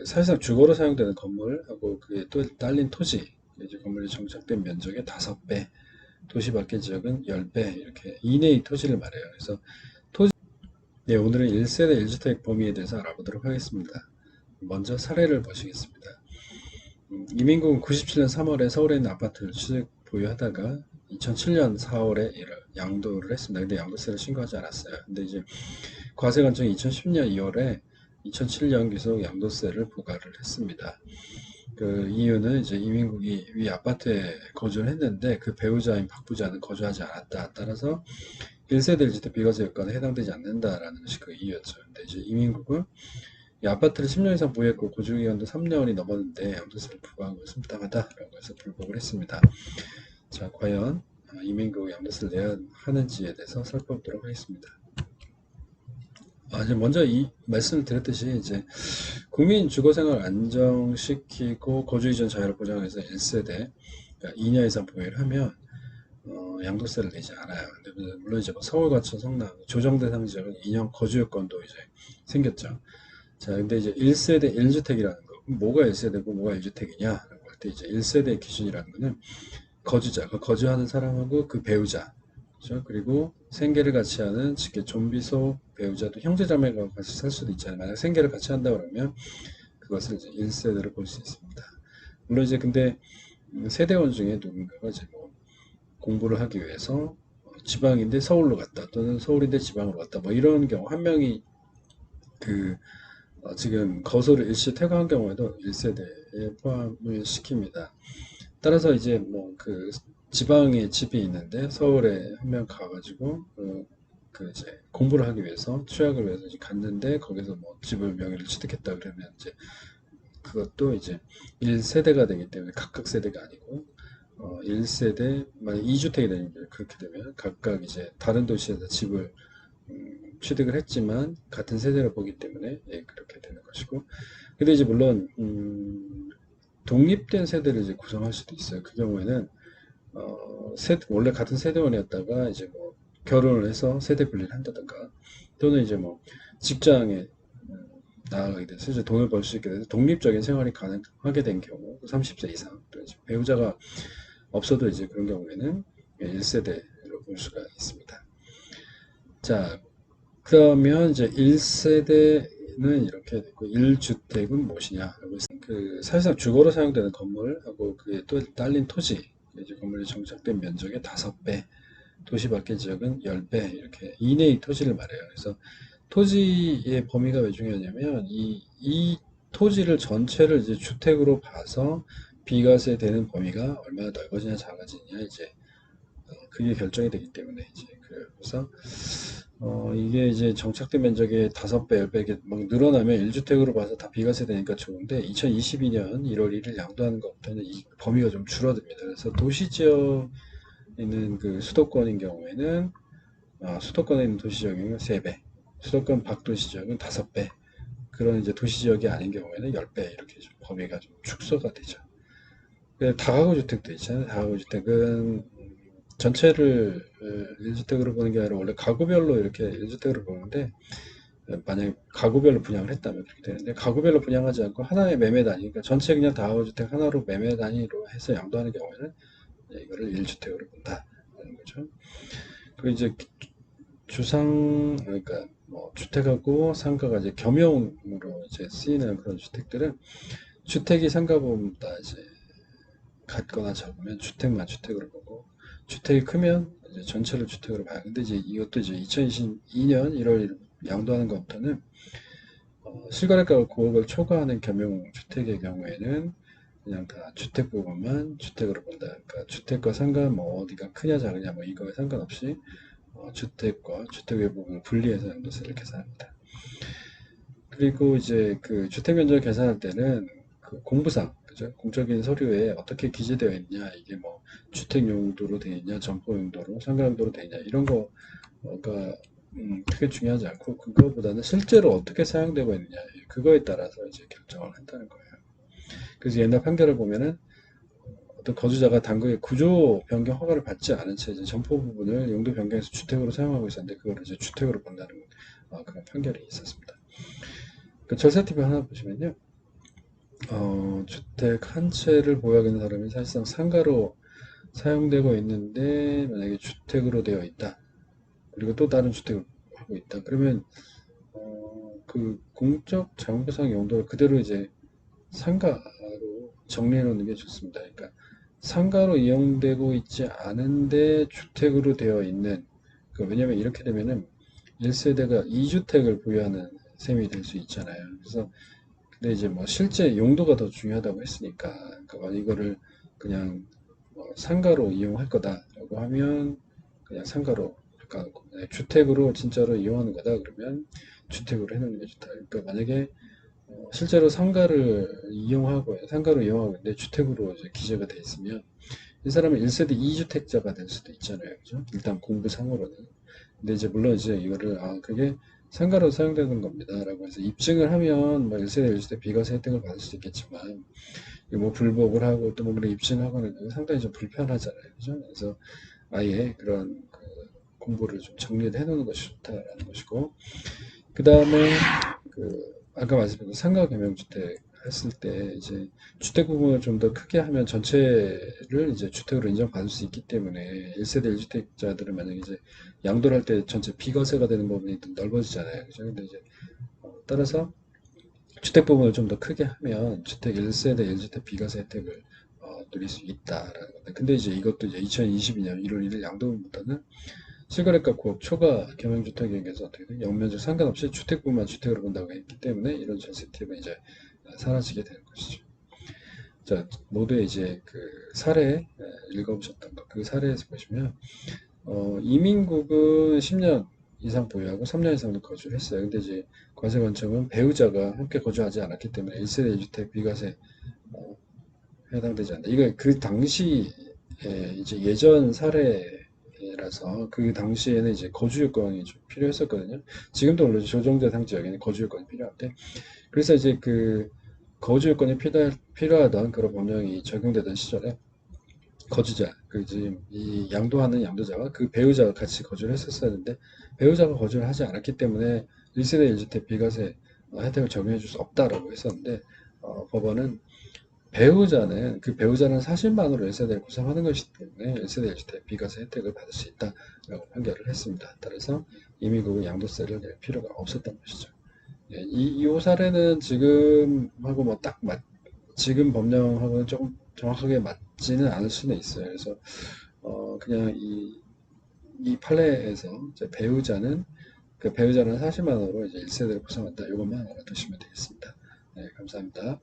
사실상 주거로 사용되는 건물하고 그게 또 딸린 토지, 이제 건물이 정착된 면적의 5배, 도시 밖의 지역은 10배, 이렇게 이내의 토지를 말해요. 그래서 네, 오늘은 1세대 1주택 범위에 대해서 알아보도록 하겠습니다. 먼저 사례를 보시겠습니다. 이민국은 97년 3월에 서울에 있는 아파트를 취득 보유하다가 2007년 4월에 양도를 했습니다. 근데 양도세를 신고하지 않았어요. 근데 이제 과세관청이 2010년 2월에 2007년 계속 양도세를 부과를 했습니다. 그 이유는 이제 이민국이 위 아파트에 거주를 했는데 그 배우자인 박부자는 거주하지 않았다. 따라서 1세대 1주택 비과세 요건에 해당되지 않는다라는 것이 그 이유였죠. 근데 이제 이민국은 이 아파트를 10년 이상 보유했고 거주기간도 3년이 넘었는데 양도세를 부과한 것은 부당하다라고 해서 불복을 했습니다. 자, 과연 이민국 양도세를 내야 하는지에 대해서 살펴보도록 하겠습니다. 이제 먼저 이 말씀을 드렸듯이 이제 국민 주거생활 안정시키고 거주 이전 자유를 보장해서 1세대 그러니까 2년 이상 보유를 하면 양도세를 내지 않아요. 근데 물론 이제 뭐 서울, 과천, 성남 조정 대상 지역은 2년 거주 요건도 이제 생겼죠. 자, 근데 이제 1세대 1주택이라는 거, 뭐가 1세대고 뭐가 1주택이냐라고 할 때 이제 1세대 기준이라는 거는 거주자, 그 거주하는 사람하고 그 배우자, 그렇죠? 그리고 생계를 같이 하는 직계 좀비소 배우자도 형제자매가 같이 살 수도 있잖아요. 만약 생계를 같이 한다 그러면 그것을 이제 1세대로 볼 수 있습니다. 물론 이제 근데 세대원 중에 누군가가 이제 뭐 공부를 하기 위해서 지방인데 서울로 갔다 또는 서울인데 지방으로 갔다 뭐 이런 경우 한 명이 그 지금 거소를 일시 퇴거한 경우에도 1세대에 포함을 시킵니다. 따라서 이제 뭐 그 지방에 집이 있는데 서울에 한 명 가가지고 그 이제 공부를 하기 위해서 취학을 위해서 이제 갔는데 거기서 뭐 집을 명의를 취득했다 그러면 이제 그것도 이제 1세대가 되기 때문에 각각 세대가 아니고 1세대 만약 2주택이 되는 게 그렇게 되면 각각 이제 다른 도시에서 집을 취득을 했지만 같은 세대를 보기 때문에 예, 그렇게 되는 것이고 근데 이제 물론 독립된 세대를 이제 구성할 수도 있어요. 그 경우에는 원래 같은 세대원이었다가 이제 뭐 결혼을 해서 세대 분리를 한다든가 또는 이제 뭐 직장에 나아가게 돼서 이제 돈을 벌 수 있게 돼서 독립적인 생활이 가능하게 된 경우 30세 이상 또 이제 배우자가 없어도 이제 그런 경우에는 1세대로 볼 수가 있습니다. 자, 그러면 이제 1세대는 이렇게 되고 1주택은 무엇이냐? 사실상 주거로 사용되는 건물하고 그게 또 딸린 토지, 이제 건물이 정착된 면적의 5배, 도시 밖의 지역은 10배 이렇게 이내의 토지를 말해요. 그래서 토지의 범위가 왜 중요하냐면 이 토지를 전체를 이제 주택으로 봐서 비과세 되는 범위가 얼마나 넓어지냐 작아지냐 이제 그게 결정이 되기 때문에 이제 그래서 이게 이제 정착된 면적의 5배, 10배 이렇게 막 늘어나면 1주택으로 봐서 다 비과세 되니까 좋은데 2022년 1월 1일 양도하는 것부터는 이 범위가 좀 줄어듭니다. 그래서 도시 지역에 있는 그 수도권인 경우에는 수도권에 있는 도시 지역은 3배, 수도권 밖 도시 지역은 5배, 그런 이제 도시 지역이 아닌 경우에는 10배 이렇게 좀 범위가 좀 축소가 되죠. 다가구 주택도 있잖아요. 다가구 주택은 전체를 1주택으로 보는 게 아니라 원래 가구별로 이렇게 1주택으로 보는데 만약에 가구별로 분양을 했다면 그렇게 되는데 가구별로 분양하지 않고 하나의 매매 단위 그러니까 전체 그냥 다가구주택 하나로 매매 단위로 해서 양도하는 경우에는 이거를 1주택으로 본다는 거죠. 그리고 이제 주상 그러니까 뭐 주택하고 상가가 이제 겸용으로 이제 쓰이는 그런 주택들은 주택이 상가보다 이제 같거나 적으면 주택만 주택으로 보고 주택이 크면 이제 전체를 주택으로 봐요. 근데 이제 이것도 이제 2022년 1월 1일 양도하는 것부터는 실거래가가 9억을 초과하는 겸용 주택의 경우에는 그냥 다 주택 부분만 주택으로 본다. 그러니까 주택과 상가 뭐 어디가 크냐 작으냐 뭐 이거에 상관없이 주택과 주택 외 부분을 분리해서 양도세를 계산합니다. 그리고 이제 그 주택 면적 계산할 때는 그 공부상 그죠? 공적인 서류에 어떻게 기재되어 있냐 이게 뭐 주택 용도로 되어 있냐 점포 용도로 상가 용도로 되어 있냐 이런 거가 크게 중요하지 않고 그거보다는 실제로 어떻게 사용되고 있느냐 그거에 따라서 이제 결정을 한다는 거예요. 그래서 옛날 판결을 보면은 어떤 거주자가 당국의 구조 변경 허가를 받지 않은 채 이제 점포 부분을 용도 변경해서 주택으로 사용하고 있었는데 그걸 이제 주택으로 본다는 그런 판결이 있었습니다. 그 절세 팁을 하나 보시면요. 주택 한 채를 보유하고 있는 사람이 사실상 상가로 사용되고 있는데 만약에 주택으로 되어 있다. 그리고 또 다른 주택을 하고 있다. 그러면 그 공적 자원배상 용도를 그대로 이제 상가로 정리해 놓는 게 좋습니다. 그러니까 상가로 이용되고 있지 않은데 주택으로 되어 있는 왜냐면 이렇게 되면은 1세대가 2주택을 보유하는 셈이 될 수 있잖아요. 그래서 근데 이제 뭐 실제 용도가 더 중요하다고 했으니까 그러니까 이거를 그냥 상가로 이용할 거다라고 하면 그냥 상가로 바꿔놓고 주택으로 진짜로 이용하는 거다 그러면 주택으로 해놓는 게 좋다. 그러니까 만약에 실제로 상가로 이용하고 있는데 주택으로 이제 기재가 돼 있으면 이 사람은 1세대 2주택자가 될 수도 있잖아요. 그죠? 일단 공부상으로는. 근데 이제 물론 이제 이거를 그게 상가로 사용되는 겁니다라고 해서 입증을 하면 뭐 1세대 1주택 비과세 혜택을 받을 수도 있겠지만 뭐 불복을 하고 또 뭐 그런 입증하고는 상당히 좀 불편하잖아요. 그죠? 그래서 아예 그런 공부를 좀 정리를 해놓는 것이 좋다라는 것이고 그 다음에 아까 말씀드린 상가 겸용주택 했을 때 이제 주택 부분을 좀 더 크게 하면 전체를 이제 주택으로 인정받을 수 있기 때문에 1세대 1주택자들은 만약에 이제 양도를 할 때 전체 비과세가 되는 부분이 좀 넓어지잖아요. 그죠? 근데 이제 따라서 주택 부분을 좀 더 크게 하면 주택 1세대 1주택 비과세 혜택을 누릴 수 있다라는 건데 근데 이제 이것도 이제 2022년 1월 1일 양도부터는 실거래가 9억 초과 겸용주택에게서 어떻게 돼? 연면적 상관없이 주택부만 주택으로 본다고 했기 때문에 이런 전세 팁은 이제 사라지게 되는 것이죠. 자, 모두의 이제 사례 읽어보셨던 거, 그 사례에서 보시면 이민국은 10년 이상 보유하고 3년 이상 거주를 했어요. 근데 이제 과세 관점은 배우자가 함께 거주하지 않았기 때문에 1세대 1주택 비과세 어, 해당되지 않는다. 이거 그 당시 이제 예전 사례라서 그 당시에는 이제 거주 요건이 좀 필요했었거든요. 지금도 물론 조정자 상지 여기는 거주 요건이 필요한데 그래서 이제 거주 요건이 필요하던 그런 법령이 적용되던 시절에 거주자 그 지금 이 양도하는 양도자와 그 배우자가 같이 거주를 했었었는데 배우자가 거주를 하지 않았기 때문에 1세대 1주택 비과세 혜택을 적용해 줄 수 없다라고 했었는데 법원은 배우자는 사실만으로 1세대를 구성하는 것이기 때문에 1세대 1주택 비과세 혜택을 받을 수 있다라고 판결을 했습니다. 따라서 이민국은 양도세를 낼 필요가 없었던 것이죠. 예, 이 사례는 지금하고 지금 법령하고는 조금 정확하게 맞지는 않을 수는 있어요. 그래서 그냥 이 판례에서 이제 배우자는 사실만으로 이제 1세대를 구성한다. 이것만 알아두시면 되겠습니다. 네, 감사합니다.